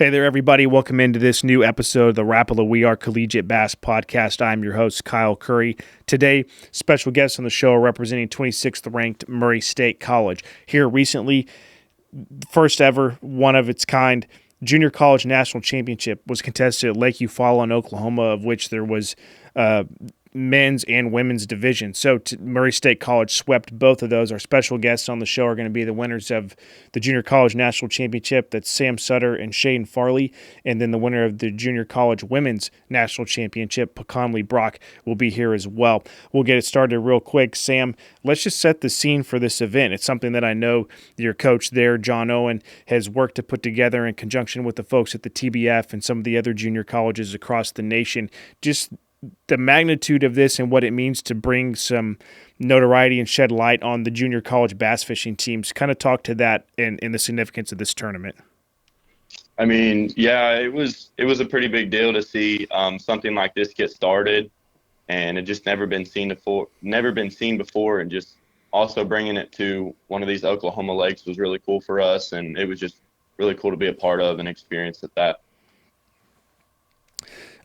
Hey there, everybody. Welcome into this new episode of the Rapala We Are Collegiate Bass Podcast. I'm your host, Kyle Curry. Today, special guests on the show are representing 26th ranked Murray State College. Here recently, first ever, one of its kind, Junior College National Championship was contested at Lake Eufaula in Oklahoma, of which there was men's and women's division. So Murray State College swept both of those. Our special guests on the show are going to be the winners of the Junior College National Championship. That's Sam Sutter and Shaden Farley. And then the winner of the Junior College Women's National Championship, Pakanli Brock, will be here as well. We'll get it started real quick. Sam, let's just set the scene for this event. It's something that I know your coach there, John Owen, has worked to put together in conjunction with the folks at the TBF and some of the other junior colleges across the nation. Just the magnitude of this and what it means to bring some notoriety and shed light on the junior college bass fishing teams. Kind of talk to that and the significance of this tournament. I mean, yeah, it was a pretty big deal to see something like this get started, and it just never been seen before, and just also bringing it to one of these Oklahoma lakes was really cool for us, and it was just really cool to be a part of and experience at that.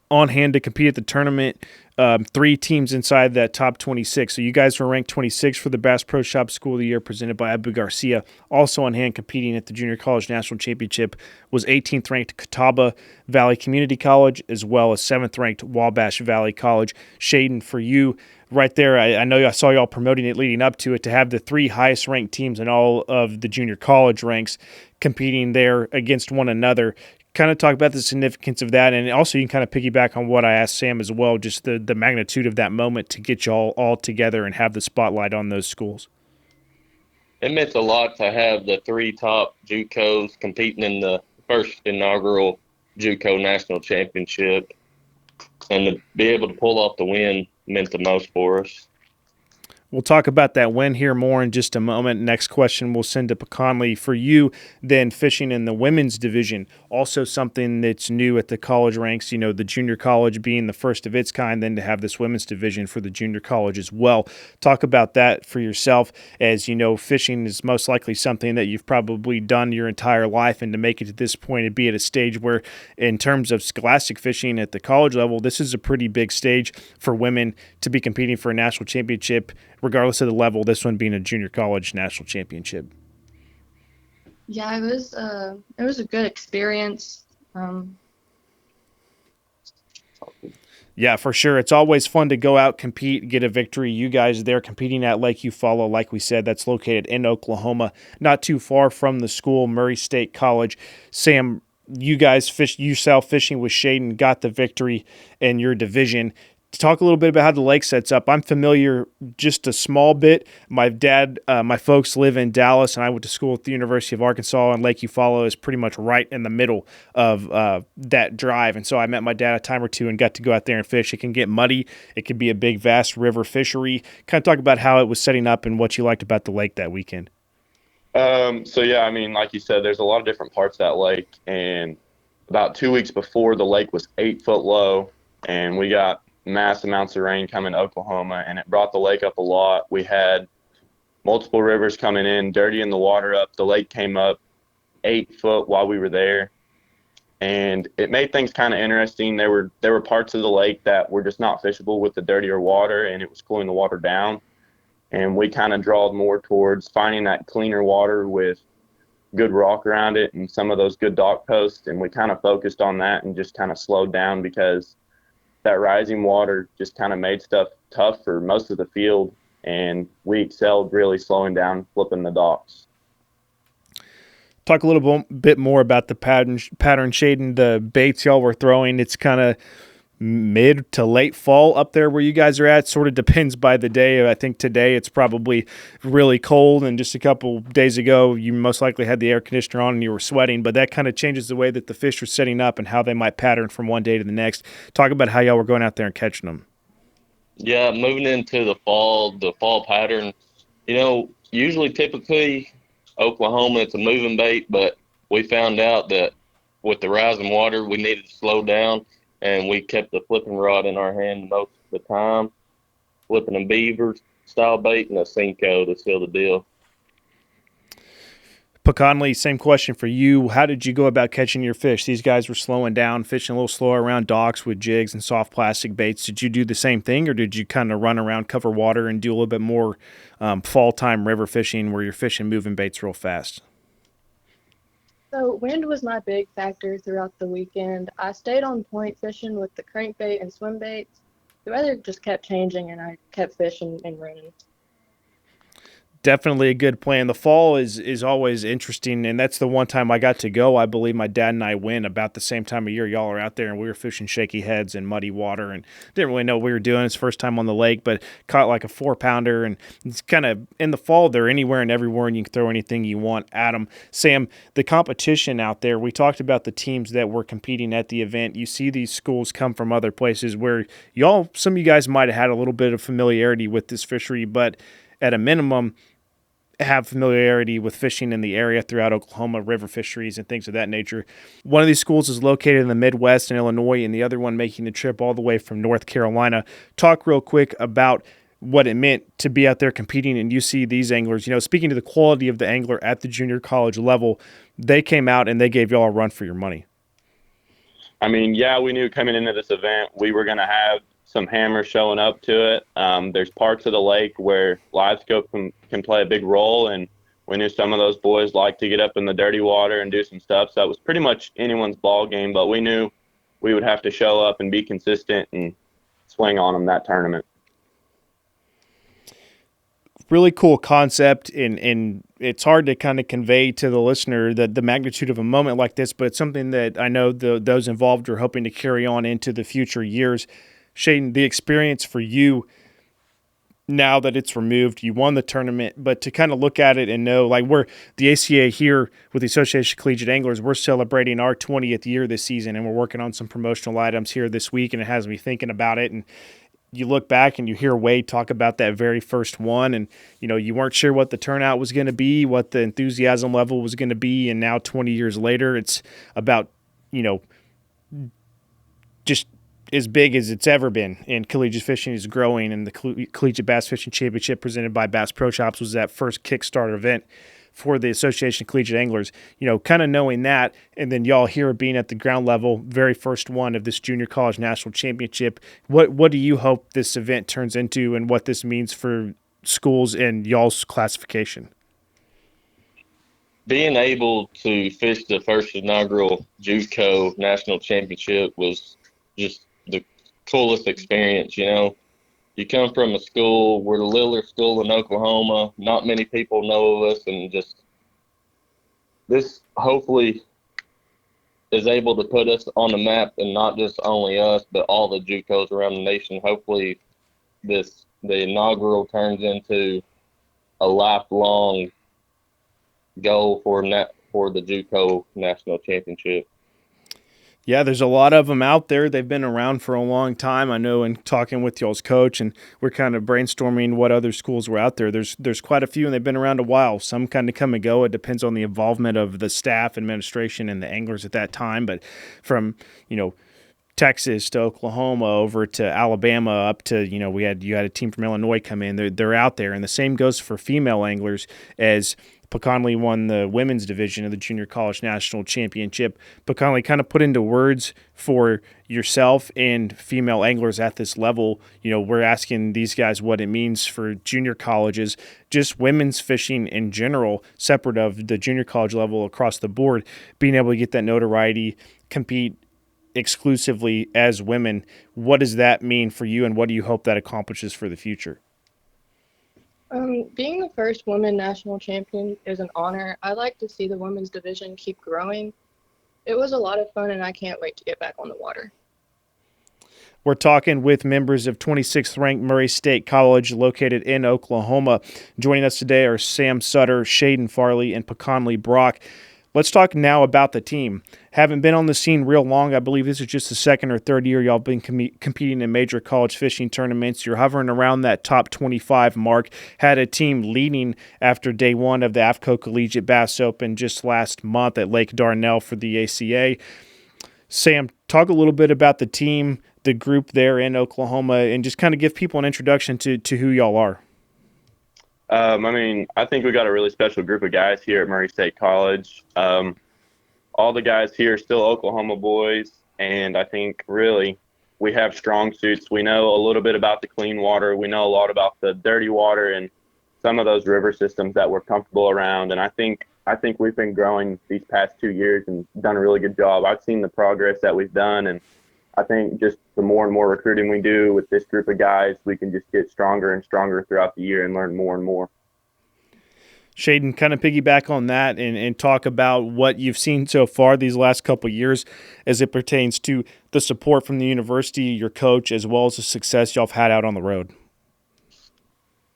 On hand to compete at the tournament, 3 teams inside that top 26. So you guys were ranked 26 for the Bass Pro Shop School of the Year presented by Abu Garcia. Also on hand competing at the Junior College National Championship was 18th ranked Catawba Valley Community College, as well as 7th ranked Wabash Valley College. Shaden, for you right there, I know I saw y'all promoting it leading up to it, to have the 3 highest ranked teams in all of the junior college ranks competing there against one another. Kind of talk about the significance of that, and also you can kind of piggyback on what I asked Sam as well, just the magnitude of that moment to get y'all all together and have the spotlight on those schools. It meant a lot to have the 3 top JUCOs competing in the first inaugural JUCO National Championship, and to be able to pull off the win meant the most for us. We'll talk about that win here more in just a moment. Next question we'll send to Pakanli. For you, then, fishing in the women's division, also something that's new at the college ranks, you know, the junior college being the first of its kind, then to have this women's division for the junior college as well. Talk about that for yourself, as you know, fishing is most likely something that you've probably done your entire life, and to make it to this point and be at a stage where, in terms of scholastic fishing at the college level, this is a pretty big stage for women to be competing for a national championship, regardless of the level, this one being a junior college national championship. Yeah, it was a good experience. Yeah, for sure. It's always fun to go out, compete, get a victory. You guys there competing at Lake Eufaula, like we said, that's located in Oklahoma, not too far from the school, Murray State College. Sam, you guys yourself fishing with Shaden, got the victory in your division. Talk a little bit about how the lake sets up. I'm familiar just a small bit. My dad, my folks live in Dallas, and I went to school at the University of Arkansas, and Lake Eufaula is pretty much right in the middle of that drive. And so I met my dad a time or two and got to go out there and fish. It can get muddy. It could be a big, vast river fishery. Kind of talk about how it was setting up and what you liked about the lake that weekend. So, yeah, I mean, like you said, there's a lot of different parts of that lake. And about 2 weeks before, the lake was 8 foot low, and we got mass amounts of rain coming to Oklahoma, and it brought the lake up a lot. We had multiple rivers coming in, dirtying the water up. The lake came up 8 foot while we were there, and it made things kind of interesting. There were parts of the lake that were just not fishable with the dirtier water, and it was cooling the water down. And we kind of drawed more towards finding that cleaner water with good rock around it and some of those good dock posts, and we kind of focused on that and just kind of slowed down, because that rising water just kind of made stuff tough for most of the field, and we excelled really slowing down, flipping the docks. Talk a little bit more about the pattern, Shaden, the baits y'all were throwing. It's kind of mid to late fall up there where you guys are at. Sort of depends by the day. I think today it's probably really cold, and just a couple days ago you most likely had the air conditioner on and you were sweating, but that kind of changes the way that the fish are setting up and how they might pattern from one day to the next. Talk about how y'all were going out there and catching them. Yeah, moving into the fall pattern, typically Oklahoma, it's a moving bait, but we found out that with the rising water, we needed to slow down, and we kept the flipping rod in our hand most of the time, flipping a beaver style bait and a Cinco to seal the deal. Pakanli, same question for you. How did you go about catching your fish? These guys were slowing down, fishing a little slower around docks with jigs and soft plastic baits. Did you do the same thing, or did you kind of run around, cover water, and do a little bit more fall-time river fishing where you're fishing moving baits real fast? So wind was my big factor throughout the weekend. I stayed on point fishing with the crankbait and swim baits. The weather just kept changing, and I kept fishing and running. Definitely a good plan. The fall is always interesting, and that's the one time I got to go. I believe my dad and I went about the same time of year. Y'all are out there, and we were fishing shaky heads and muddy water, and didn't really know what we were doing. It's first time on the lake, but caught like a 4-pounder, and it's kind of in the fall. They're anywhere and everywhere, and you can throw anything you want at them. Sam, the competition out there. We talked about the teams that were competing at the event. You see these schools come from other places where some of you guys might have had a little bit of familiarity with this fishery, but at a minimum, have familiarity with fishing in the area throughout Oklahoma, river fisheries and things of that nature. One of these schools is located in the Midwest in Illinois, and the other one making the trip all the way from North Carolina. Talk real quick about what it meant to be out there competing, and you see these anglers, speaking to the quality of the angler at the junior college level, they came out and they gave y'all a run for your money. I mean, yeah, we knew coming into this event we were going to have some hammers showing up to it. There's parts of the lake where live scope can play a big role, and we knew some of those boys like to get up in the dirty water and do some stuff. So that was pretty much anyone's ball game, but we knew we would have to show up and be consistent and swing on them that tournament. Really cool concept, and it's hard to kind of convey to the listener the magnitude of a moment like this, but it's something that I know those involved are hoping to carry on into the future years. Shaden, the experience for you now that it's removed, you won the tournament, but to kind of look at it and know, like, we're the ACA here with the Association of Collegiate Anglers, we're celebrating our 20th year this season, and we're working on some promotional items here this week, and it has me thinking about it. And you look back and you hear Wade talk about that very first one, and you weren't sure what the turnout was going to be, what the enthusiasm level was going to be, and now 20 years later, it's about just as big as it's ever been, and collegiate fishing is growing, and the Collegiate Bass Fishing Championship presented by Bass Pro Shops was that first Kickstarter event for the Association of Collegiate Anglers. Kind of knowing that, and then y'all here being at the ground level, very first one of this Junior College National Championship, what do you hope this event turns into, and what this means for schools and y'all's classification? Being able to fish the first inaugural JUCO National Championship was just the coolest experience. You come from a school, we're the littlest school in Oklahoma, not many people know of us, and just this hopefully is able to put us on the map, and not just only us, but all the JUCOs around the nation. Hopefully the inaugural turns into a lifelong goal for the JUCO National Championship. Yeah, there's a lot of them out there. They've been around for a long time. I know in talking with y'all's coach, and we're kind of brainstorming what other schools were out there. There's quite a few, and they've been around a while. Some kind of come and go. It depends on the involvement of the staff, administration, and the anglers at that time. But from, Texas to Oklahoma over to Alabama up to, you had a team from Illinois come in. They're out there. And the same goes for female anglers, as Pakanli won the women's division of the Junior College National Championship. Pakanli, kind of put into words for yourself and female anglers at this level. We're asking these guys what it means for junior colleges, just women's fishing in general, separate of the junior college level across the board, being able to get that notoriety, compete exclusively as women. What does that mean for you, and what do you hope that accomplishes for the future? Being the first women national champion is an honor. I'd like to see the women's division keep growing. It was a lot of fun, and I can't wait to get back on the water. We're talking with members of 26th ranked Murray State College located in Oklahoma. Joining us today are Sam Sutter, Shaden Farley, and Pakanli Brock. Let's talk now about the team. Haven't been on the scene real long. I believe this is just the second or third year y'all been competing in major college fishing tournaments. You're hovering around that top 25 mark. Had a team leading after day one of the AFCO Collegiate Bass Open just last month at Lake Darnell for the ACA. Sam, talk a little bit about the team, the group there in Oklahoma, and just kind of give people an introduction to who y'all are. I think we got a really special group of guys here at Murray State College. All the guys here are still Oklahoma boys, and I think really we have strong suits. We know a little bit about the clean water. We know a lot about the dirty water and some of those river systems that we're comfortable around. And I think we've been growing these past 2 years and done a really good job. I've seen the progress that we've done, and I think just the more and more recruiting we do with this group of guys, we can just get stronger and stronger throughout the year and learn more and more. Shaden, kind of piggyback on that and talk about what you've seen so far these last couple of years as it pertains to the support from the university, your coach, as well as the success y'all have had out on the road.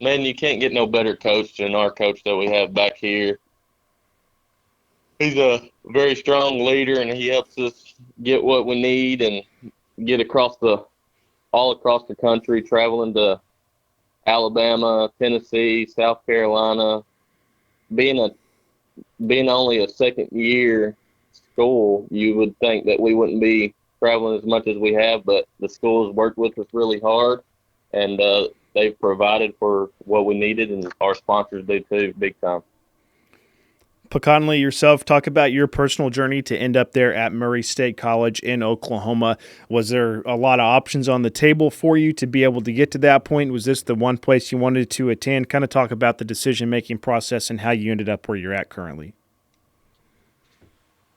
Man, you can't get no better coach than our coach that we have back here. He's a very strong leader, and he helps us get what we need and get all across the country, traveling to Alabama, Tennessee, South Carolina. Being only a second-year school, you would think that we wouldn't be traveling as much as we have, but the school has worked with us really hard, and they've provided for what we needed, and our sponsors do too, big time. Pakanli, yourself, talk about your personal journey to end up there at Murray State College in Oklahoma. Was there a lot of options on the table for you to be able to get to that point? Was this the one place you wanted to attend? Kind of talk about the decision-making process and how you ended up where you're at currently.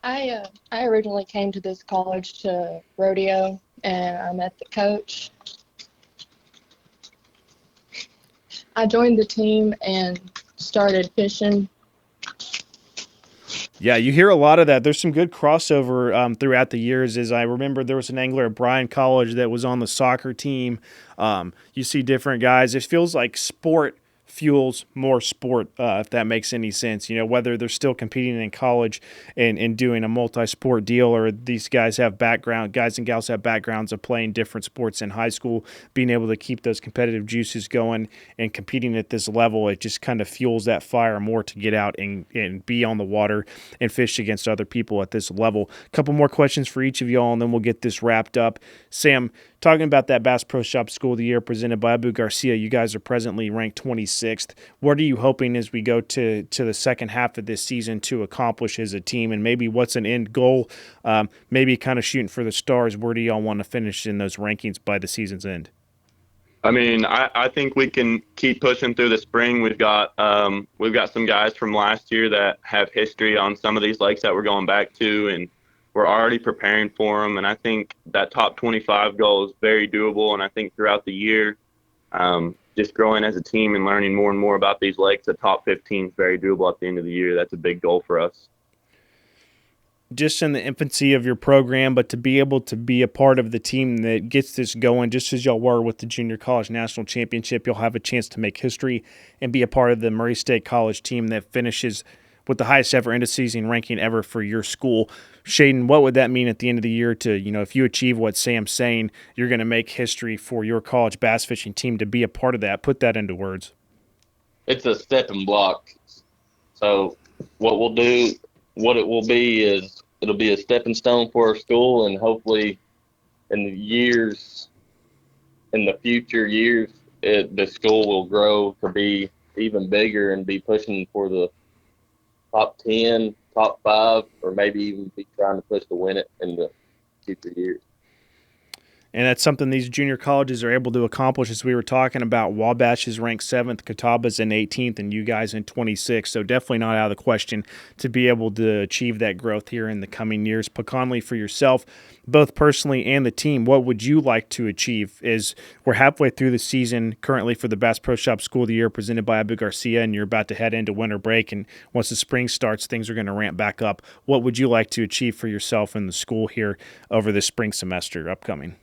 I originally came to this college to rodeo, and I met the coach. I joined the team and started fishing. Yeah, you hear a lot of that. There's some good crossover throughout the years. As I remember, there was an angler at Bryan College that was on the soccer team. You see different guys. It feels like sport fuels more sport, if that makes any sense. You know, whether they're still competing in college and doing a multi-sport deal, or these guys and gals have backgrounds of playing different sports in high school, being able to keep those competitive juices going and competing at this level, it just kind of fuels that fire more to get out and be on the water and fish against other people at this level. A couple more questions for each of y'all, and then we'll get this wrapped up. Sam, talking about that Bass Pro Shop School of the Year presented by Abu Garcia, you guys are presently ranked 26th. What are you hoping as we go to the second half of this season to accomplish as a team, and maybe what's an end goal, maybe kind of shooting for the stars? Where do y'all want to finish in those rankings by the season's end? I think we can keep pushing through the spring. We've got some guys from last year that have history on some of these lakes that we're going back to, and we're already preparing for them. And I think that top 25 goal is very doable. And I think throughout the year, just growing as a team and learning more and more about these lakes, the top 15 is very doable at the end of the year. That's a big goal for us. Just in the infancy of your program, but to be able to be a part of the team that gets this going, just as y'all were with the Junior College National Championship, you'll have a chance to make history and be a part of the Murray State College team that finishes with the highest ever end-of-season ranking ever for your school. Shaden, what would that mean at the end of the year to, if you achieve what Sam's saying, you're going to make history for your college bass fishing team to be a part of that? Put that into words. It's a stepping block. So what it will be is it'll be a stepping stone for our school, and hopefully in the future years, the school will grow to be even bigger and be pushing for the top 10, top 5, or maybe even be trying to push to win it in the future years. And that's something these junior colleges are able to accomplish. As we were talking about, Wabash is ranked 7th, Catawba's in 18th, and you guys in 26th. So definitely not out of the question to be able to achieve that growth here in the coming years. Pakanli, for yourself, both personally and the team, what would you like to achieve? As we're halfway through the season currently for the Bass Pro Shop School of the Year presented by Abu Garcia, and you're about to head into winter break, and once the spring starts, things are going to ramp back up. What would you like to achieve for yourself and the school here over the spring semester upcoming?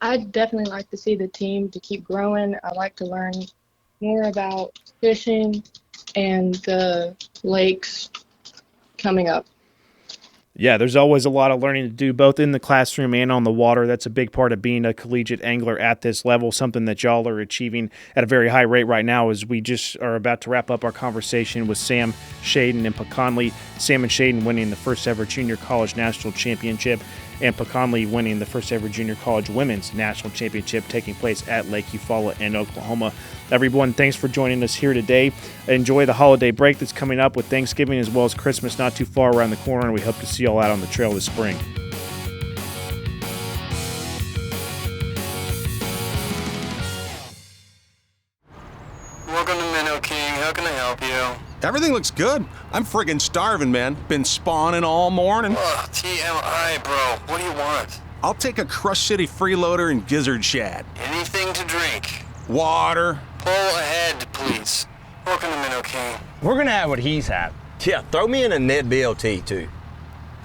I'd definitely like to see the team to keep growing. I'd like to learn more about fishing and the lakes coming up. Yeah, there's always a lot of learning to do, both in the classroom and on the water. That's a big part of being a collegiate angler at this level, something that y'all are achieving at a very high rate right now as we just are about to wrap up our conversation with Sam, Shaden, and Pakanli. Sam and Shaden winning the first ever junior college national championship, and Pakanli winning the first ever junior college women's national championship taking place at Lake Eufaula in Oklahoma. Everyone, thanks for joining us here today. Enjoy the holiday break that's coming up with Thanksgiving as well as Christmas not too far around the corner, and we hope to see you all out on the trail this spring. Welcome to Minnow King. How can I help you? Everything looks good. I'm friggin' starving, man. Been spawning all morning. Ugh, TMI, bro. What do you want? I'll take a Crush City freeloader and gizzard shad. Anything to drink. Water. Pull ahead, please. Welcome to Minnow King. We're gonna have what he's had. Yeah, throw me in a Ned BLT, too.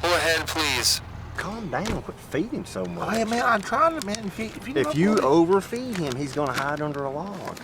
Pull ahead, please. Calm down. Quit feeding him so much. Hey, man, I'm trying to, man. If you If you overfeed him, he's gonna hide under a log.